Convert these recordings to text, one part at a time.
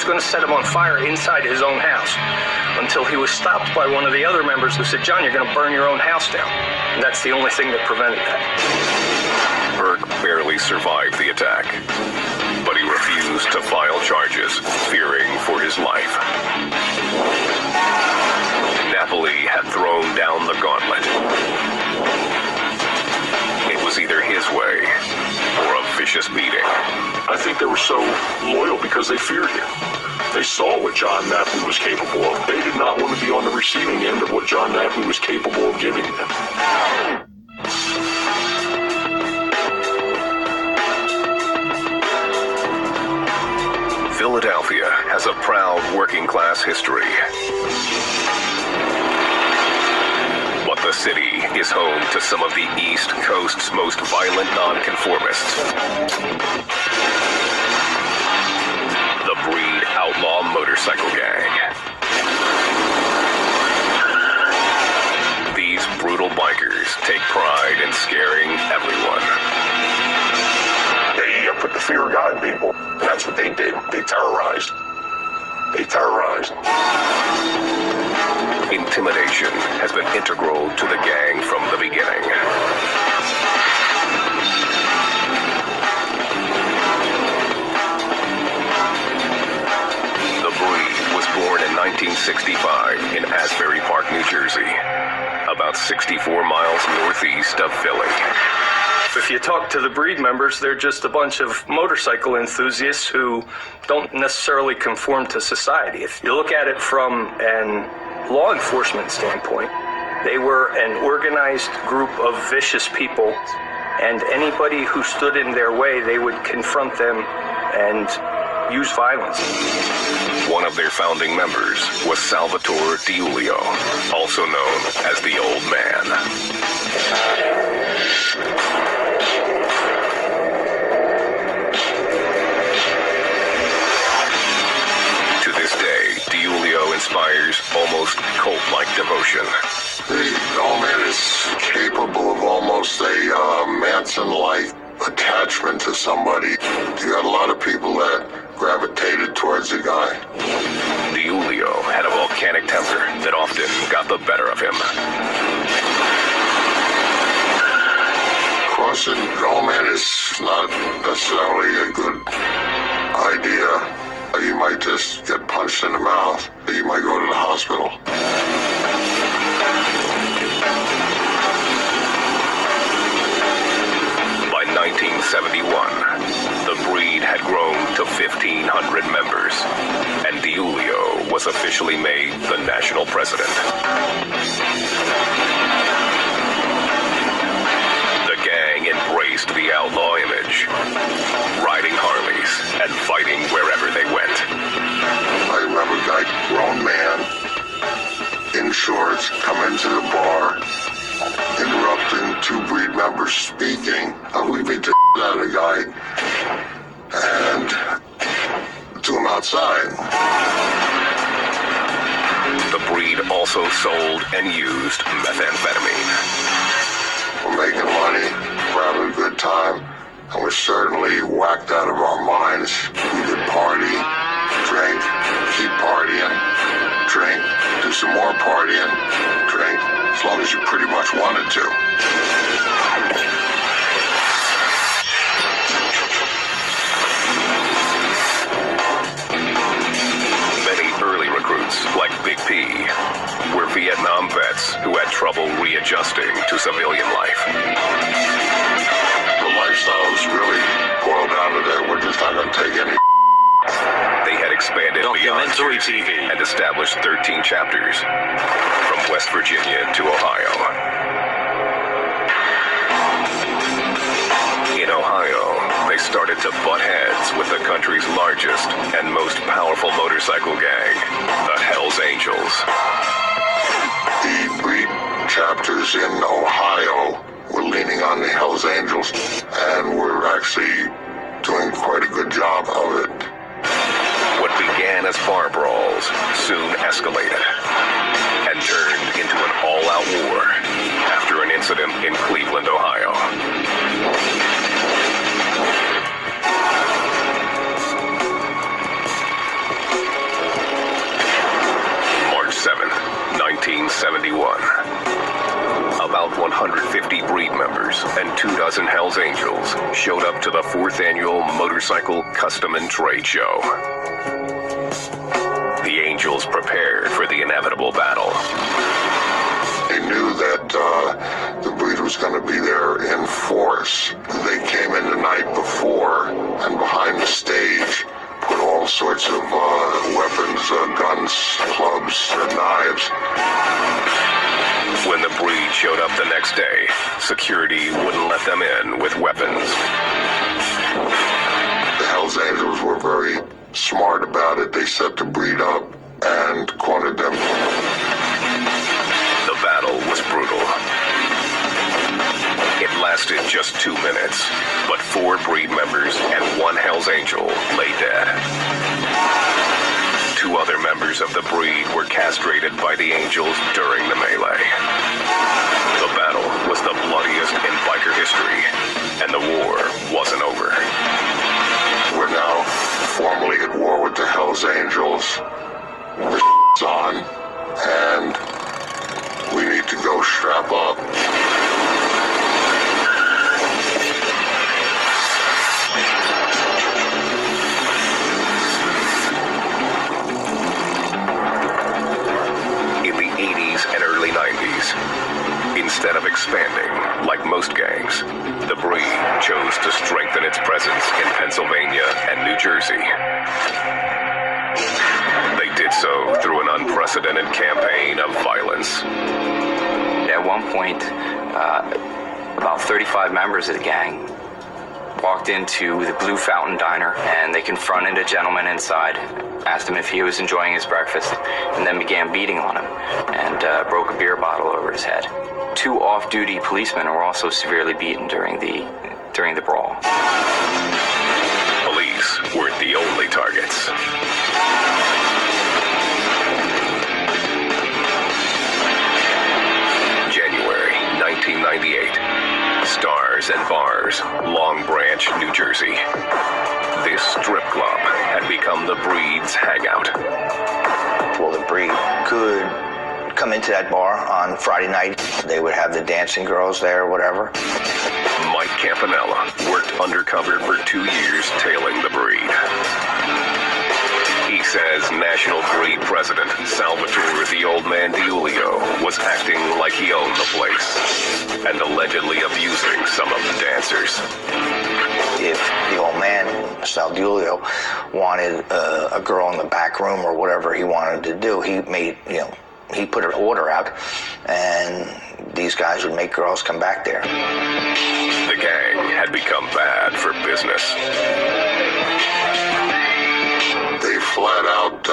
going to set him on fire inside his own house, until he was stopped by one of the other members who said, "John, you're going to burn your own house down." And that's the only thing that prevented that. Burke barely survived the attack, but he refused to file charges, fearing for his life. Napoli had thrown down the gauntlet. It was either his way or a vicious beating. I think they were so loyal because they feared him. They saw what John Napoli was capable of. They did not want to be on the receiving end of what John Napoli was capable of giving them. Philadelphia has a proud working-class history. But the city is home to some of the East Coast's most violent nonconformists. The Breed Outlaw Motorcycle Gang. These brutal bikers take pride in scaring everyone. They put the fear of God in people. That's what they did. They terrorized. Intimidation has been integral to the gang from the beginning. The Breed was born in 1965 in Asbury Park, New Jersey, about 64 miles northeast of Philly. If you talk to the Breed members, they're just a bunch of motorcycle enthusiasts who don't necessarily conform to society. If you look at it from an law enforcement standpoint, they were an organized group of vicious people, and anybody who stood in their way, they would confront them and use violence. One of their founding members was Salvatore Giulio, also known as the Old Man. Inspires almost cult-like devotion. The Old Man is capable of almost a Manson-like attachment to somebody. You got a lot of people that gravitated towards the guy. Giulio had a volcanic temper that often got the better of him. Crossing the Old Man is not necessarily a good idea. You might just get punched in the mouth. You might go to the hospital. By 1971, the Breed had grown to 1,500 members, and Giulio was officially made the national president. The gang embraced the outlaw image, riding Harleys and fighting wherever they went. I remember a guy, grown man, in shorts, come into the bar, interrupting two Breed members speaking. We beat the out of the guy and threw him outside. The Breed also sold and used methamphetamine. We're making money, we're having a good time, and we're certainly whacked out of our minds. We could party, drink, keep partying, drink, do some more partying, drink, as long as you pretty much wanted to. Many early recruits, like Big P, were Vietnam vets who had trouble readjusting to civilian life. The lifestyle is really boiled down to that. We're just not going to take any. They had expanded beyond Jersey and established 13 chapters, from West Virginia to Ohio. In Ohio, they started to butt heads with the country's largest and most powerful motorcycle gang, the Hells Angels. The Breed chapters in Ohio were leaning on the Hells Angels, and we're actually doing quite a good job of it. What began as bar brawls soon escalated and turned into an all-out war after an incident in Cleveland, Ohio. about 150 breed members and 24 Hells Angels showed up to the 4th annual Motorcycle Custom and Trade Show. The Angels prepared for the inevitable battle. They knew that the breed was going to be there in force. They came in the night before, and behind the stage put all sorts of weapons, guns, clubs, and knives. When the breed showed up the next day, security wouldn't let them in with weapons. The Hells Angels were very smart about it. They set the breed up and cornered them. The battle was brutal. It lasted just 2 minutes, but 4 breed members and 1 Hells Angel lay dead. 2 other members of the breed were castrated by the Angels during the melee. The battle was the bloodiest in biker history, and the war wasn't over. We're now formally at war with the Hells Angels. The on, and we need to go strap up. In the 80s and early 90s, instead of expanding like most gangs, the breed chose to strengthen its presence in Pennsylvania and New Jersey. They did so through an unprecedented campaign of violence. At one point, about 35 members of the gang walked into the Blue Fountain Diner, and they confronted a gentleman inside, asked him if he was enjoying his breakfast, and then began beating on him and broke a beer bottle over his head. 2 off-duty policemen were also severely beaten during the brawl. Police weren't the only targets. January 1998. Stars and Bars, Long Branch, New Jersey. This strip club had become the breed's hangout. Well, the breed could come into that bar on Friday night. They would have the dancing girls there or whatever. Mike Campanella worked undercover for 2 years tailing the breed. He says National Breed President Salvatore the Old Man DiUlio was acting like he owned the place and allegedly abusing some of the dancers. If the old man, Sal DiUlio, wanted a girl in the back room or whatever he wanted to do, he put an order out, and these guys would make girls come back there. The gang had become bad for business. They flat out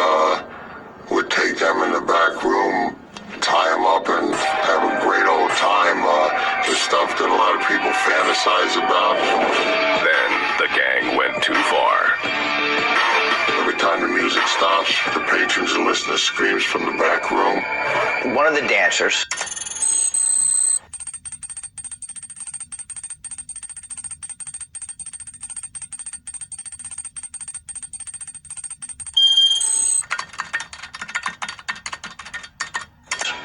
would take them in the back room, tie them up, and have a great old time. The stuff that a lot of people fantasize about. Then the gang went too far. Every time the music stops, the patrons are listening to screams from the back room. One of the dancers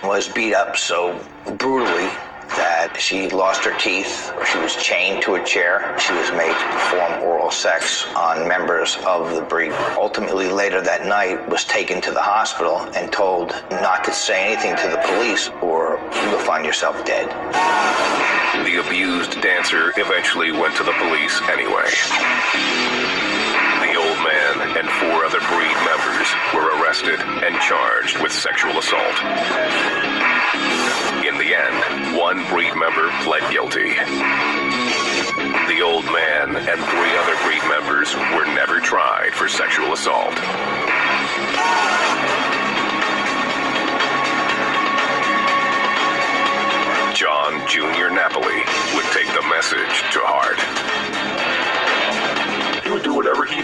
was beat up so brutally that she lost her teeth, or she was chained to a chair. She was made to perform oral sex on members of the breed. Ultimately, later that night, was taken to the hospital and told not to say anything to the police or you'll find yourself dead. The abused dancer eventually went to the police anyway. The old man and 4 other breed members were arrested and charged with sexual assault. In the end, 1 breed member pled guilty. The old man and 3 other breed members were never tried for sexual assault. John Jr. Napoli would take the message to heart. He would do whatever he